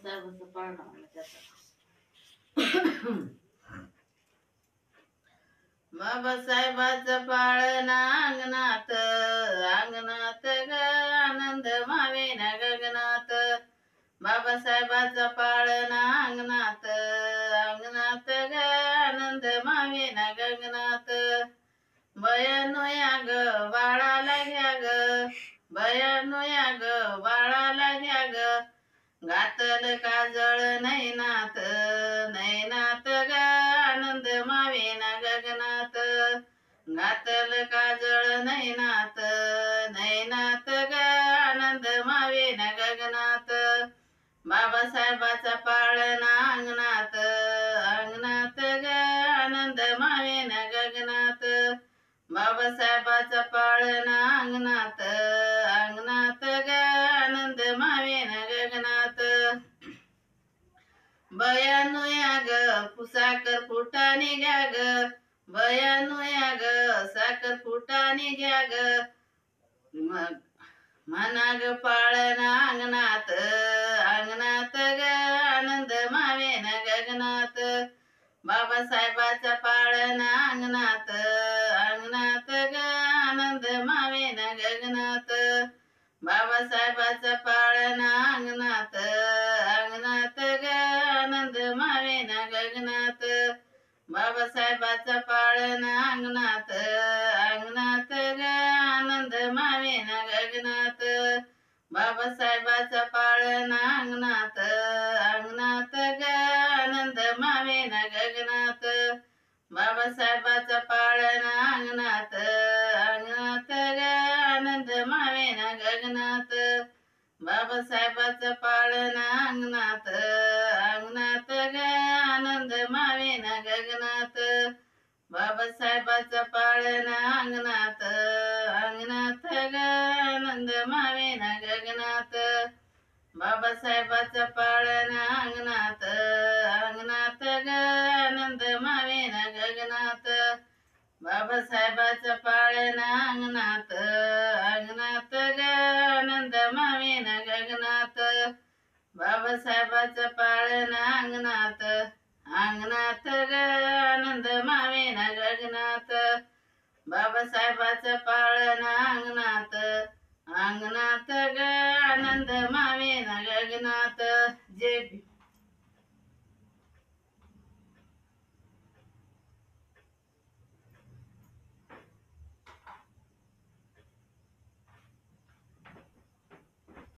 बाबासाहेबांचं पाळणं म्हणलं त्याचं. बाबासाहेबाचं पाळणं अंगणात अंगणात ग आनंद मावेन गगनात. बाबासाहेबाचं पाळणं अंगणात अंगणात ग आनंद मावेन गगनात. बयानो या ग बाळाला घ्या ग, बयानो या ग बाळाला घ्या ग, घातल काजळ नैनात नैनात ग आनंद मावेन गगनात. घातल काजळ नैनात नैनात ग आनंद मावेन गगनात. बाबासाहेबाचा पाळणा अंगणात अंगणात ग आनंद मावेन गगनात. बाबासाहेबाचा पाळणा अंगणात अंगणात ग आनंद मावेन गगनात. बयानो या ग साखर फुटाने घ्या ग, बयानो या ग साखर फुटाने घ्या ग, म्हणा ग पाळणा अंगणात अंगणात ग आनंद मावेन गगनात. बाबासाहेबाचा पाळणा अंगणात अंगणात ग आनंद मावेन गगनात. बाबासाहेबाचा पाळणा अंगणात अंगणात ग आनंद मावेन गगनात. बाबासाहेबाचा पाळणा अंगणात अंगणात ग आनंद मावेन गगनात. बाबासाहेबाचा पाळणा अंगणात अंगणात ग आनंद मावेन गगनात. बाबासाहेबाचा पाळणा अंगणात अंगणात ग आनंद मावेन गगनात. बाबासाहेबाचा पाळणा अंगणात अंगणात ग आनंद मावेन गगनात. बाबासाहेबाचा पाळणा अंगणात अंगणात ग आनंद मावेन गगनात. बाबासाहेबाचा पाळणा अंगणात अंगणात ग आनंद मावेन गगनात. बाबासाहेबाचा पाळणा अंगणात अंगणात ग आनंद मावेन गगनात. बाबासाहेबाचा पाळणा अंगणात अंगणात ग आनंद मावेन गगनात. बाबासाहेबाचा पाळणा अंगणात अंगणात ग आनंद मावेन गगनात. जय भीम.